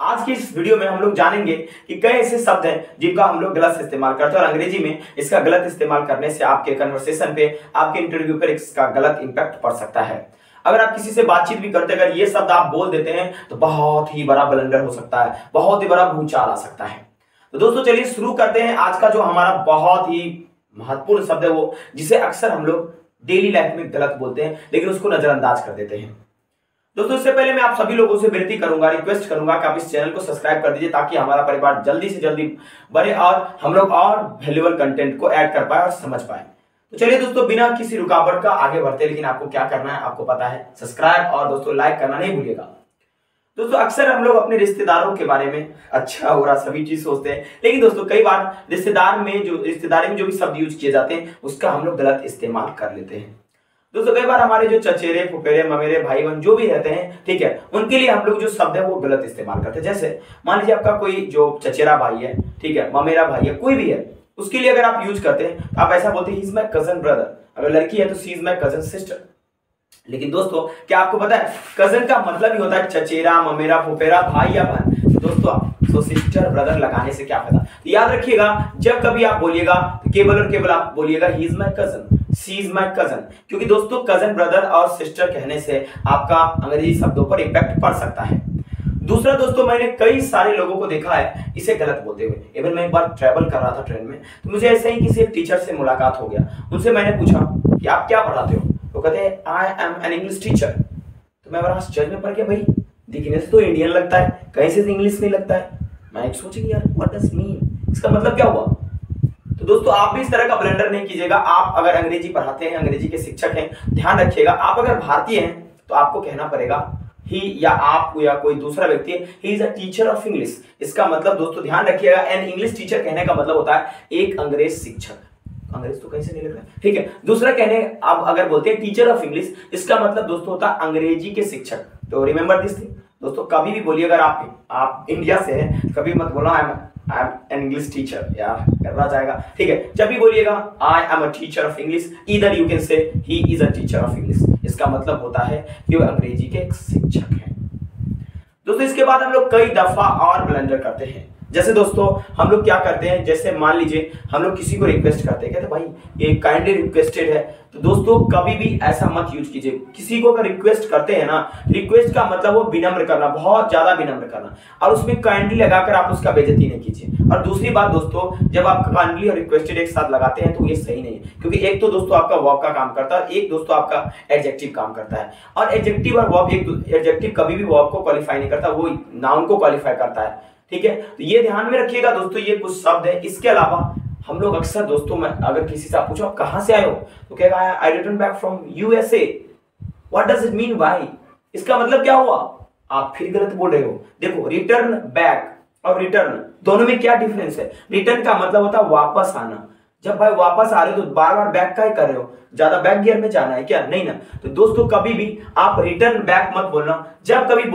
आज की इस वीडियो में हम लोग जानेंगे कि कई ऐसे शब्द हैं जिनका हम लोग गलत इस्तेमाल करते हैं और अंग्रेजी में इसका गलत इस्तेमाल करने से आपके कन्वर्सेशन पे, आपके इंटरव्यू पर इसका गलत इंपैक्ट पड़ सकता है। अगर आप किसी से बातचीत भी करते अगर ये शब्द आप बोल देते हैं तो बहुत ही बड़ा ब्लंडर हो सकता है, बहुत ही बड़ा भूचाल आ सकता है। तो दोस्तों चलिए शुरू करते हैं। आज का जो हमारा बहुत ही महत्वपूर्ण शब्द है वो जिसे अक्सर हम लोग डेली लाइफ में गलत बोलते हैं लेकिन उसको नजरअंदाज कर देते हैं। दोस्तों इससे पहले मैं आप सभी लोगों से विनती करूंगा, रिक्वेस्ट करूंगा कि आप इस चैनल को सब्सक्राइब कर दीजिए ताकि हमारा परिवार जल्दी से जल्दी बढ़े और हम लोग और वैल्यूएबल कंटेंट को ऐड कर पाए और समझ पाए। तो चलिए दोस्तों बिना किसी रुकावट का आगे बढ़ते हैं, लेकिन आपको क्या करना है आपको पता है, सब्सक्राइब और दोस्तों लाइक करना नहीं भूलिएगा। दोस्तों अक्सर हम लोग अपने रिश्तेदारों के बारे में अच्छा बुरा सभी चीज सोचते हैं, लेकिन दोस्तों कई बार रिश्तेदारी में जो भी शब्द यूज किए जाते हैं उसका हम लोग गलत इस्तेमाल कर लेते हैं। दोस्तों कई बार हमारे जो चचेरे फुफेरे ममेरे भाई बहन जो भी रहते हैं, ठीक है, उनके लिए हम लोग जो शब्द है वो गलत इस्तेमाल करते हैं। जैसे मान लीजिए आपका कोई जो चचेरा भाई है, ठीक है, ममेरा भाई है, कोई भी है, उसके लिए अगर आप यूज करते हैं तो आप ऐसा बोलते हैं ही इज माय कजन ब्रदर। अगर लड़की है तो सी इज माय कजन सिस्टर। लेकिन दोस्तों क्या आपको पता है कजन का मतलब ही होता है चचेरा ममेरा फुफेरा भाई या बहन। दोस्तों तो सिस्टर ब्रदर लगाने से क्या फायदा। तो याद रखिएगा जब कभी आप बोलिएगा तो केवल और केवल आप बोलिएगा he is my cousin, she is my cousin, क्योंकि दोस्तों कजन ब्रदर और सिस्टर कहने से आपका अंग्रेजी शब्दों पर इम्पैक्ट पड़ सकता है। दूसरा दोस्तों मैंने कई सारे लोगों को देखा है इसे गलत बोलते हुए। इवन मैं एक बार ट्रैवल कर रहा था ट्रेन में, तो मुझे ऐसे ही किसी टीचर से मुलाकात हो गया। उनसे मैंने पूछा कि आप क्या पढ़ाते हो, तो कहते हैं I am an English teacher. तो मैं बड़ा आश्चर्य में पड़ गया, भाई दिखने से तो इंडियन लगता है, कहीं से इंग्लिश नहीं लगता है। मैं एक सोचेंगे यार व्हाट डज मीन, इसका मतलब क्या हुआ। तो दोस्तों आप भी इस तरह का ब्लंडर नहीं कीजिएगा। आप अगर अंग्रेजी पढ़ाते हैं, अंग्रेजी के शिक्षक हैं, ध्यान रखिएगा आप अगर भारतीय हैं तो आपको कहना पड़ेगा ही या आप या कोई दूसरा व्यक्ति he is a teacher of English. इसका मतलब दोस्तों ध्यान रखिएगा एन इंग्लिश टीचर कहने का मतलब होता है एक अंग्रेज शिक्षक। अंग्रेज तो कहीं से नहीं लग रहा है, ठीक है। दूसरा कहने आप अगर बोलते हैं टीचर ऑफ इंग्लिश, इसका मतलब दोस्तों होता है अंग्रेजी के शिक्षक। तो रिमेंबर दिस थिंग दोस्तों, कभी भी बोलिए अगर आप इंडिया से हैं कभी मत बोलना I am an English teacher, यार करना जाएगा, ठीक है। जब भी बोलिएगा I am a teacher of English, either you can say he is a teacher of English. इसका मतलब होता है कि वो अंग्रेजी के एक शिक्षक हैं। दोस्तों इसके बाद हम लोग कई दफा और ब्लंडर करते हैं। जैसे दोस्तों हम लोग क्या करते हैं, जैसे मान लीजिए हम लोग किसी को रिक्वेस्ट करते हैं, कहते भाई ये काइंडली रिक्वेस्टेड है। तो दोस्तों कभी भी ऐसा मत यूज कीजिए। किसी को अगर रिक्वेस्ट करते हैं ना, रिक्वेस्ट का मतलब वो विनम्र करना, बहुत ज्यादा विनम्र करना, और उसमें काइंडली लगाकर आप उसका बेइज्जती नहीं कीजिए। और दूसरी बात दोस्तों, जब आप काइंडली और रिक्वेस्टेड एक साथ लगाते हैं तो ये सही नहीं है, क्योंकि एक तो दोस्तों आपका वर्ब का काम करता है, एक दोस्तों आपका एडजेक्टिव काम करता है। और एडजेक्टिव और वर्ब, एक एडजेक्टिव कभी भी वर्ब को क्वालिफाई नहीं करता, वो नाउन को क्वालिफाई करता है, ठीक है। तो ये ध्यान में रखिएगा दोस्तों, ये कुछ शब्द है। इसके अलावा हम लोग अक्सर दोस्तों में अगर किसी से आप पूछो आप कहां से आए हो, तो कहेगा I return back from USA. What does it mean भाई, इसका मतलब क्या हुआ, आप फिर गलत बोल रहे हो। देखो रिटर्न बैक और रिटर्न दोनों में क्या डिफरेंस है। रिटर्न का मतलब होता है वापस आना। जब भाई वापस आ रहे हो तो बार बार बैक का ही कर रहे हो, ज्यादा बैक गियर में जाना है क्या, नहीं ना। तो दोस्तों कभी भी आप रिटर्न बैक मत बोलना। जब कभी